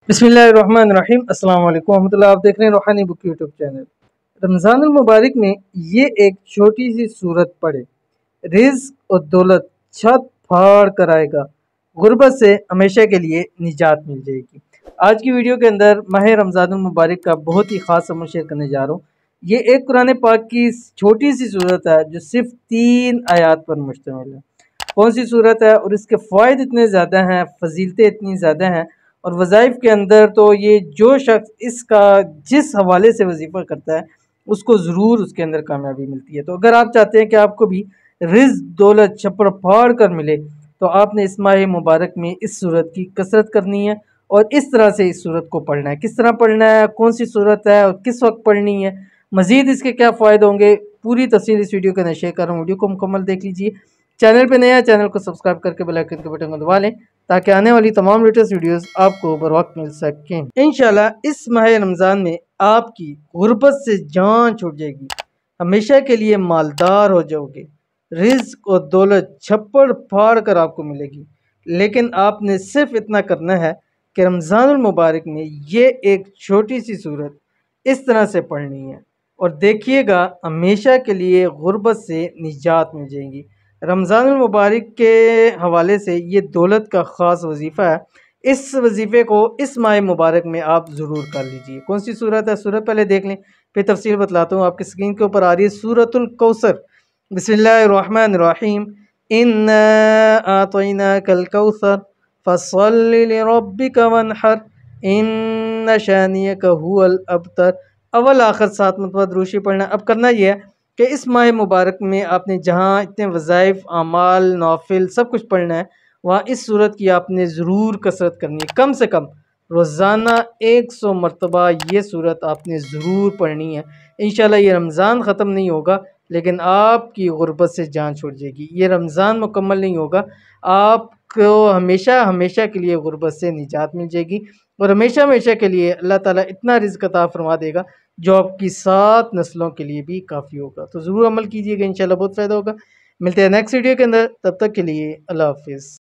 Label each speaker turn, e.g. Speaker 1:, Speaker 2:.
Speaker 1: बिस्मिल्लाहिर्रहमानिर्रहीम अस्सलाम वालेकुम रहमतुल्लाह। आप देख रहे हैं रूहानी बुक यूट्यूब चैनल। रमज़ानुल मुबारक में ये एक छोटी सी सूरत पढ़े, रिज़्क और दौलत छत फाड़ कर आएगा, गुर्बत से हमेशा के लिए निजात मिल जाएगी। आज की वीडियो के अंदर माह रमज़ानुल मुबारक का बहुत ही ख़ास अमल शेयर करने जा रहा हूँ। ये एक कुरान पाक की छोटी सी सूरत है जो सिर्फ 3 आयात पर मुश्तमिल है। कौन सी सूरत है और इसके फ़ायदे इतने ज़्यादा हैं, फजीलतें इतनी ज़्यादा हैं और वज़ाइफ के अंदर तो ये जो शख्स इसका जिस हवाले से वजीफ़ा करता है उसको ज़रूर उसके अंदर कामयाबी मिलती है। तो अगर आप चाहते हैं कि आपको भी रिज़्क दौलत छप्पड़ फाड़ कर मिले तो आपने इस माह मुबारक में इस सूरत की कसरत करनी है और इस तरह से इस सूरत को पढ़ना है। किस तरह पढ़ना है, कौन सी सूरत है और किस वक्त पढ़नी है, मज़ीद इसके क्या फ़ायदे होंगे, पूरी तफसील इस वीडियो के अंदर शेयर कर रहा हूँ। वीडियो को मुकम्मल देख लीजिए। चैनल पे नया, चैनल को सब्सक्राइब करके बेल आइकन के बटन को दबा लें ताकि आने वाली तमाम लेटेस्ट वीडियोस आपको बर वक्त मिल सकें। इंशाल्लाह इस माह रमज़ान में आपकी गुर्बत से जान छूट जाएगी, हमेशा के लिए मालदार हो जाओगे, रिज़्क और दौलत छप्पड़ फाड़ कर आपको मिलेगी। लेकिन आपने सिर्फ इतना करना है कि रमज़ानुल मुबारक में ये एक छोटी सी सूरत इस तरह से पढ़नी है और देखिएगा हमेशा के लिए गुर्बत से निजात मिल जाएगी। रमज़ानुल मुबारक के हवाले से ये दौलत का ख़ास वजीफ़ा है। इस वजीफ़े को इस माह मुबारक में आप ज़रूर कर लीजिए। कौन सी सूरत है, सूरत पहले देख लें फिर तफसील बतलाता हूँ। आपकी स्क्रीन के ऊपर आ रही है सूरतुल कौसर। बिस्मिल्लाहिर्रहमानिर्रहीम। इन्ना आतैनाकल कौसर फसल्लि लिरब्बिका वन्हर इन्न शानियका हुवल अबतर। अव्वल आखिर 7 मरतबा दुरूद पढ़ना। अब करना यह है कि इस माह मुबारक में आपने जहाँ इतने वज़ाइफ, आमाल, नौफिल सब कुछ पढ़ना है वहाँ इस सूरत की आपने ज़रूर कसरत करनी है। कम से कम रोज़ाना 100 मरतबा ये सूरत आपने ज़रूर पढ़नी है। इंशाल्लाह ये रमज़ान ख़त्म नहीं होगा लेकिन आपकी गुर्बत से जान छूट जाएगी। ये रमज़ान मुकम्मल नहीं होगा, आपको हमेशा हमेशा के लिए गुर्बत से निजात मिल जाएगी और हमेशा हमेशा के लिए अल्लाह ताला इतना रिज़्क अता फरमा देगा जो आपकी 7 नस्लों के लिए भी काफ़ी होगा। तो ज़रूर अमल कीजिएगा, इंशाल्लाह बहुत फ़ायदा होगा। मिलते हैं नेक्स्ट वीडियो के अंदर, तब तक के लिए अल्लाह हाफ़िज़।